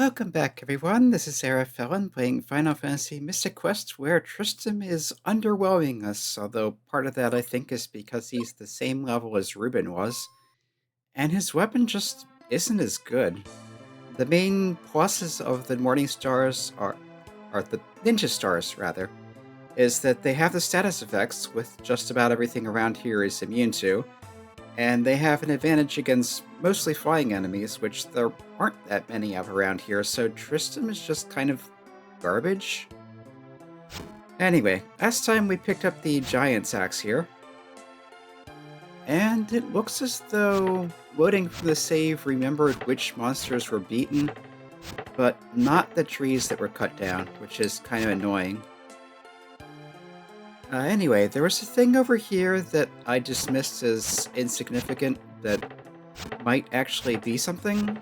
Welcome back, everyone. This is Aero playing Final Fantasy Mystic Quest, where Tristam is underwhelming us, although part of that I think is because he's the same level as Reuben was, and his weapon just isn't as good. The main pluses of the Morning Stars are the Ninja Stars, rather, is that they have the status effects, with just about everything around here is immune to, and they have an advantage against mostly flying enemies, which there aren't that many of around here, so Tristam is just kind of garbage. Anyway, last time we picked up the Giant's Axe here, and it looks as though loading from the save remembered which monsters were beaten, but not the trees that were cut down, which is kind of annoying. Anyway, there was a thing over here that I dismissed as insignificant that might actually be something.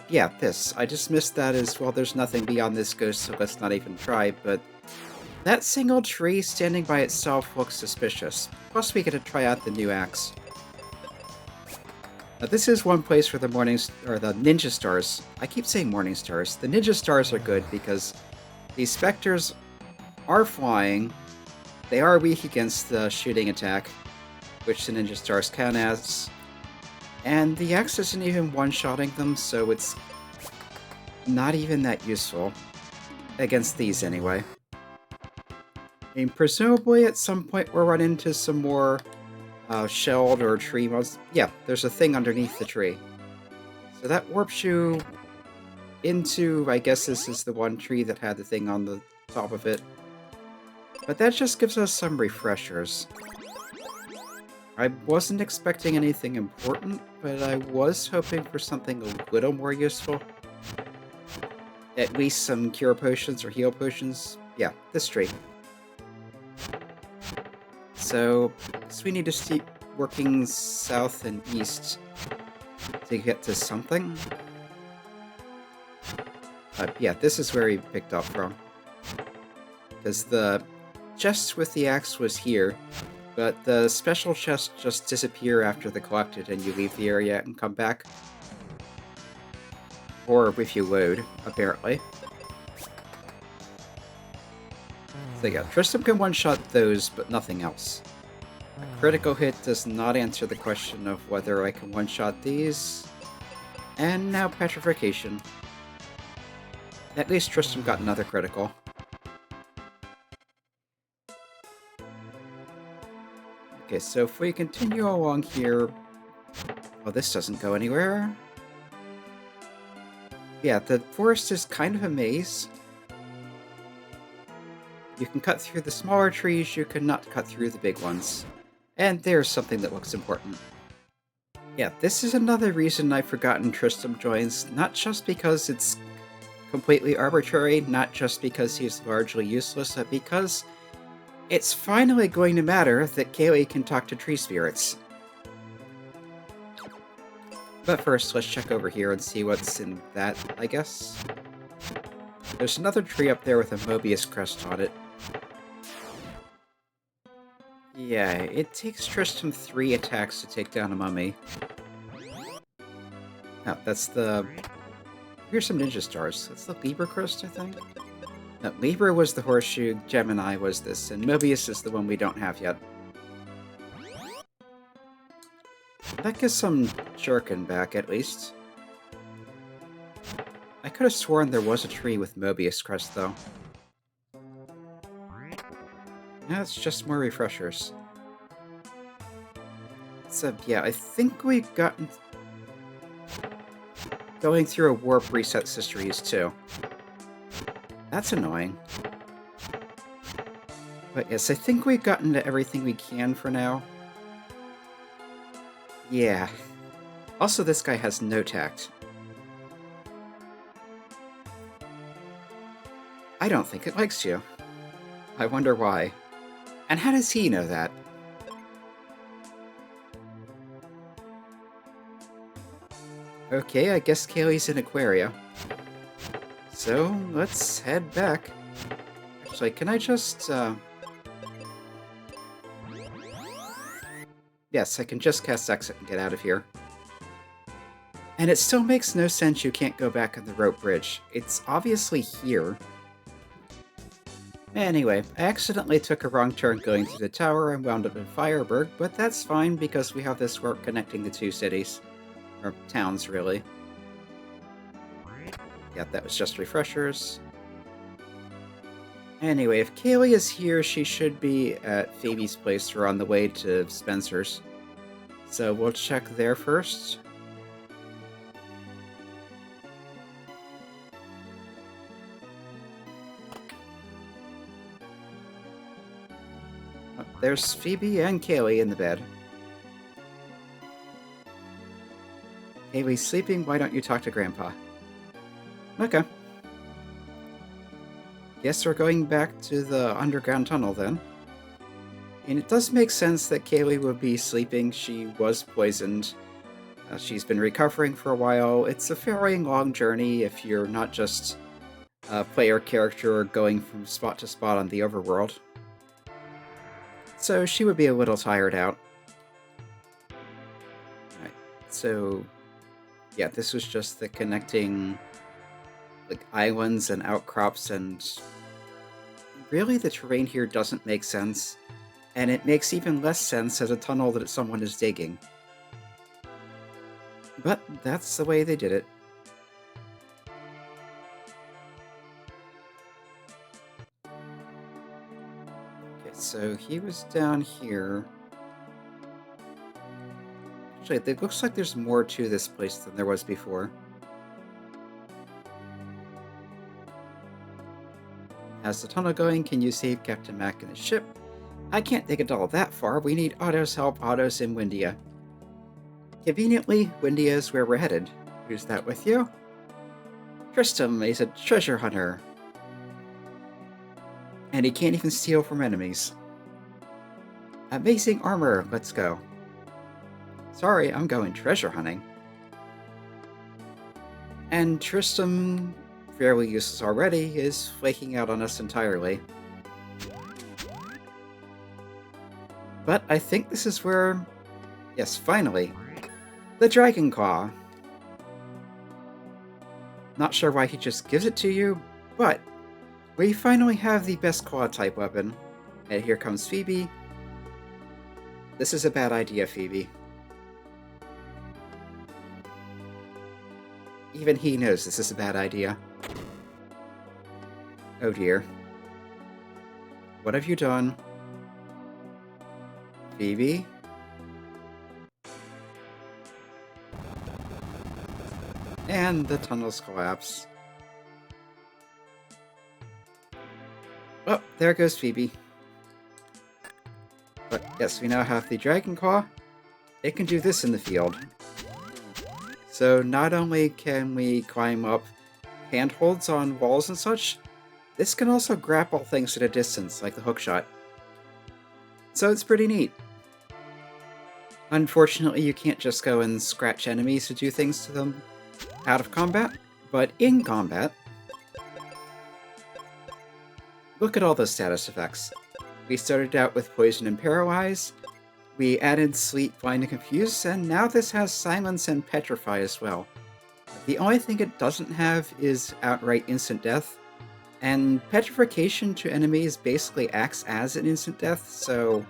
Yeah, this. I dismissed that as, well, there's nothing beyond this ghost, so let's not even try, but that single tree standing by itself looks suspicious. Plus, we get to try out the new axe. Now, this is one place where the Ninja Stars. I keep saying Morning Stars. The Ninja Stars are good because these specters are flying. They are weak against the shooting attack, which the Ninja Stars count as. And the axe isn't even one-shotting them, so it's not even that useful. Against these, anyway. And presumably at some point we'll run into some more shelled or tree monsters. Yeah, there's a thing underneath the tree. So that warps you into, I guess this is the one tree that had the thing on the top of it. But that just gives us some refreshers. I wasn't expecting anything important, but I was hoping for something a little more useful. At least some cure potions or heal potions. Yeah, this tree. So, we need to keep working south and east to get to something. Yeah, this is where he picked up from. Because the chest with the axe was here, but the special chests just disappear after they're collected and you leave the area and come back. Or if you load, apparently. So yeah, Tristam can one-shot those, but nothing else. A critical hit does not answer the question of whether I can one-shot these. And now Petrification. At least Tristam got another critical. Okay, so if we continue along here... Oh, this doesn't go anywhere. Yeah, the forest is kind of a maze. You can cut through the smaller trees, you cannot cut through the big ones. And there's something that looks important. Yeah, this is another reason I've forgotten Tristam joins, not just because it's completely arbitrary, not just because he's largely useless, but because it's finally going to matter that Kaylee can talk to tree spirits. But first, let's check over here and see what's in that, I guess. There's another tree up there with a Mobius crest on it. Yeah, it takes Tristam 3 attacks to take down a mummy. Oh, that's the... Here's some Ninja Stars. That's the Libra crest, I think? No, Libra was the horseshoe, Gemini was this, and Mobius is the one we don't have yet. That gives some Shuriken back, at least. I could have sworn there was a tree with Mobius crest, though. Now it's just more refreshers. So, yeah, I think we've gotten... Going through a warp resets histories, too. That's annoying. But yes, I think we've gotten to everything we can for now. Yeah. Also, this guy has no tact. I don't think it likes you. I wonder why. And how does he know that? Okay, I guess Kaylee's in Aquaria. So, let's head back. Actually, can I just, Yes, I can just cast Exit and get out of here. And it still makes no sense you can't go back on the rope bridge. It's obviously here. Anyway, I accidentally took a wrong turn going through the tower and wound up in Fireburg, but that's fine because we have this warp connecting the two cities. Or towns, really. Yeah, that was just refreshers. Anyway, if Kaylee is here, she should be at Phoebe's place or on the way to Spencer's. So we'll check there first. Oh, there's Phoebe and Kaylee in the bed. Kaylee's sleeping, why don't you talk to Grandpa? Okay. Guess we're going back to the underground tunnel then. And it does make sense that Kaylee would be sleeping. She was poisoned. She's been recovering for a while. It's a fairly long journey if you're not just a player character going from spot to spot on the overworld. So she would be a little tired out. Alright, so yeah, this was just the connecting islands and outcrops, and really the terrain here doesn't make sense, and it makes even less sense as a tunnel that someone is digging. But that's the way they did it. Okay, so he was down here. Actually, it looks like there's more to this place than there was before. How's the tunnel going? Can you save Captain Mac and his ship? I can't take it all that far. We need Otto's help. Otto's in Windia. Conveniently, Windia is where we're headed. Who's that with you? Tristam is a treasure hunter. And he can't even steal from enemies. Amazing armor. Let's go. Sorry, I'm going treasure hunting. And Tristam, fairly useless already, is flaking out on us entirely. But I think this is where... Yes, finally. The Dragon Claw. Not sure why he just gives it to you, but we finally have the best claw type weapon. And here comes Phoebe. This is a bad idea, Phoebe. Even he knows this is a bad idea. Oh dear. What have you done? Phoebe? And the tunnels collapse. Oh, there goes Phoebe. But yes, we now have the Dragon Claw. It can do this in the field. So not only can we climb up handholds on walls and such, this can also grapple things at a distance, like the hookshot. So it's pretty neat. Unfortunately, you can't just go and scratch enemies to do things to them out of combat, but in combat, look at all those status effects. We started out with Poison and Paralyze, we added Sleep, Blind, and Confuse, and now this has Silence and Petrify as well. The only thing it doesn't have is outright instant death, and petrification to enemies basically acts as an instant death, so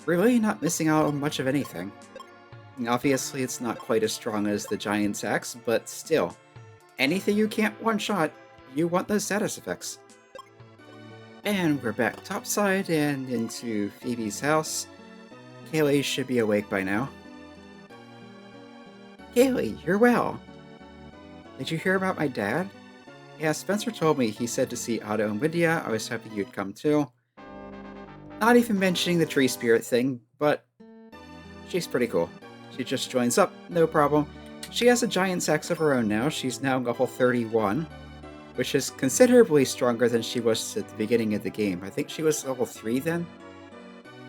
we're really not missing out on much of anything. And obviously it's not quite as strong as the Giant's Axe, but still, anything you can't one-shot, you want those status effects. And we're back topside and into Phoebe's house. Kaylee should be awake by now. Kaylee, you're well. Did you hear about my dad? Yeah, Spencer told me he said to see Otto and Windia. I was hoping you'd come too. Not even mentioning the tree spirit thing, but she's pretty cool. She just joins up, no problem. She has a giant axe of her own now. She's now level 31, which is considerably stronger than she was at the beginning of the game. I think she was level 3 then?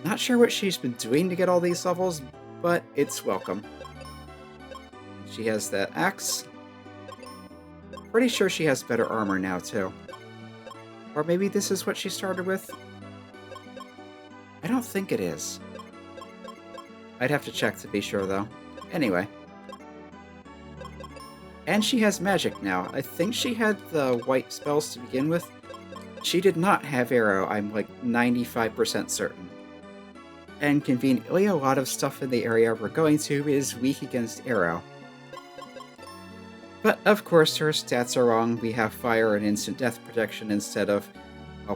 Not sure what she's been doing to get all these levels, but it's welcome. She has that axe. Pretty sure she has better armor now, too. Or maybe this is what she started with? I don't think it is. I'd have to check to be sure, though. Anyway. And she has magic now. I think she had the white spells to begin with. She did not have Aero, I'm like 95% certain. And conveniently, a lot of stuff in the area we're going to is weak against Aero. But of course her stats are wrong. We have fire and instant death protection instead of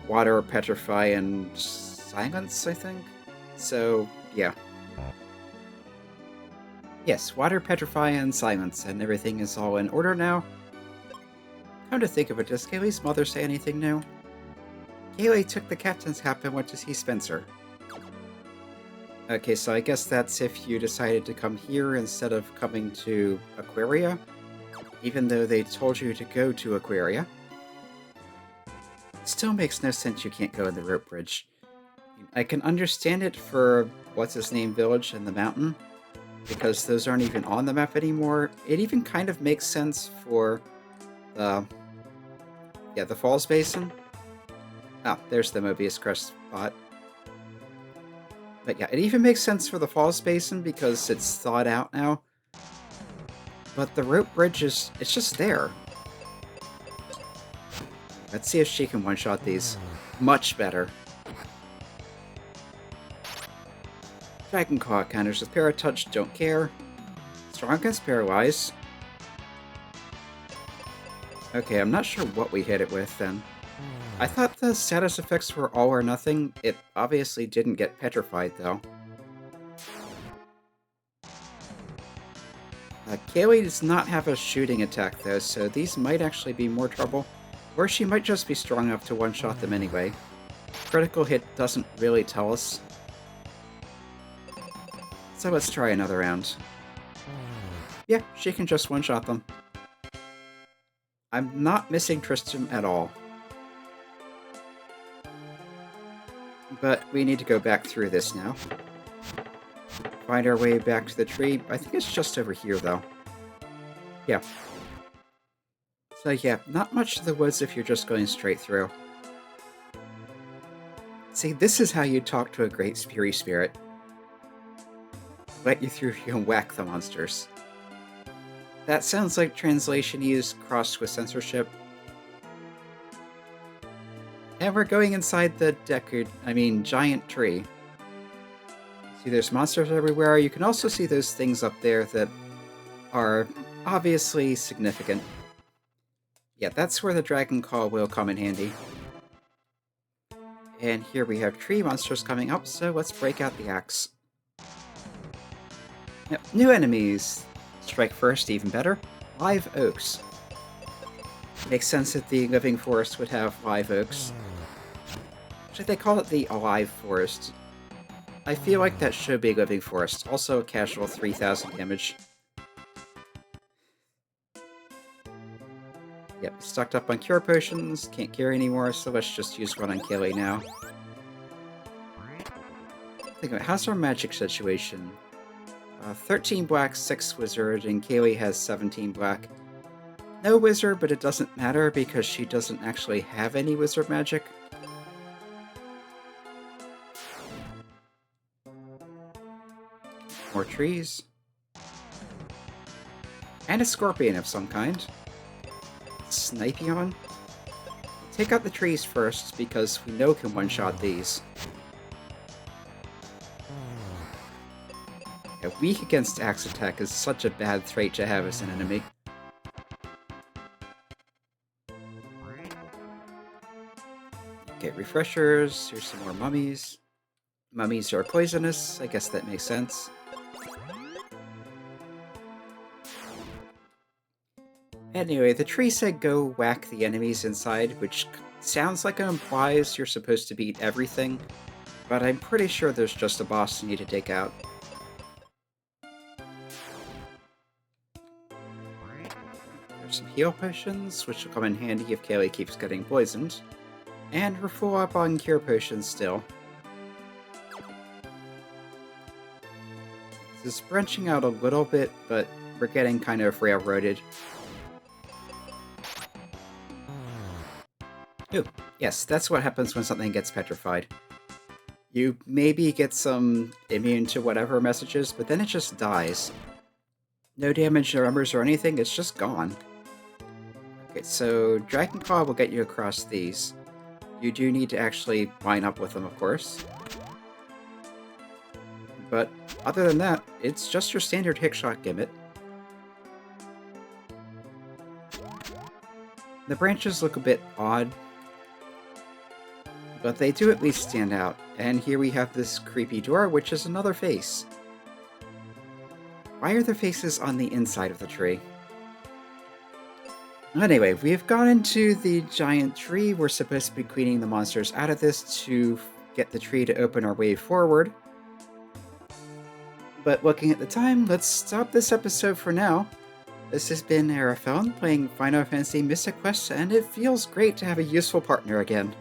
water, petrify, and silence, I think? So, yeah. Yes, water, petrify, and silence, and everything is all in order now. Come to think of it, does Kaylee's mother say anything new? Kaylee took the captain's cap and went to see Spencer. Okay, so I guess that's if you decided to come here instead of coming to Aquaria, even though they told you to go to Aquaria. It still makes no sense you can't go in the rope bridge. I can understand it for what's-his-name village and the mountain, because those aren't even on the map anymore. It even kind of makes sense for the Falls Basin. Oh, there's the Mobius Crest spot. But yeah, it even makes sense for the Falls Basin because it's thawed out now. But the rope bridge it's just there. Let's see if she can one-shot these. Much better. Dragon Claw counters with Paratouch, don't care. Strong against Paralyze. Okay, I'm not sure what we hit it with then. I thought the status effects were all or nothing. It obviously didn't get petrified though. Kaylee does not have a shooting attack though, so these might actually be more trouble. Or she might just be strong enough to one-shot them anyway. Critical hit doesn't really tell us. So let's try another round. Yeah, she can just one-shot them. I'm not missing Tristam at all. But we need to go back through this now. Find our way back to the tree. I think it's just over here, though. Yeah. So yeah, not much to the woods if you're just going straight through. See, this is how you talk to a great Fury Spirit. Let you through and whack the monsters. That sounds like translation used crossed with censorship. And we're going inside the giant tree. See, there's monsters everywhere. You can also see those things up there that are obviously significant. Yeah, that's where the Dragon Claw will come in handy. And here we have tree monsters coming up, so let's break out the axe. Yep, new enemies. Strike first, even better. Live oaks. Makes sense that the living forest would have live oaks. Actually, they call it the alive forest. I feel like that should be living forest. Also, casual 3000 damage. Yep, stocked up on cure potions. Can't cure anymore, so let's just use one on Kaylee now. Think about how's our magic situation? 13 black, 6 wizard, and Kaylee has 17 black. No wizard, but it doesn't matter because she doesn't actually have any wizard magic. More trees. And a scorpion of some kind. Snipeon. Take out the trees first, because we know can one-shot these. Yeah, weak against axe attack is such a bad trait to have as an enemy. Okay, refreshers. Here's some more mummies. Mummies are poisonous. I guess that makes sense. Anyway, the tree said go whack the enemies inside, which sounds like it implies you're supposed to beat everything, but I'm pretty sure there's just a boss you need to take out. There's some heal potions, which will come in handy if Kaylee keeps getting poisoned. And we're full up on cure potions still. This is branching out a little bit, but we're getting kind of railroaded. Ooh, yes, that's what happens when something gets petrified. You maybe get some immune to whatever messages, but then it just dies. No damage numbers or anything, it's just gone. Okay, so Dragon Claw will get you across these. You do need to actually line up with them, of course. But other than that, it's just your standard Hickshot gimmick. The branches look a bit odd, but they do at least stand out. And here we have this creepy door, which is another face. Why are there faces on the inside of the tree? Anyway, we've gone into the giant tree. We're supposed to be cleaning the monsters out of this to get the tree to open our way forward. But looking at the time, let's stop this episode for now. This has been Aero playing Final Fantasy Mystic Quest, and it feels great to have a useful partner again.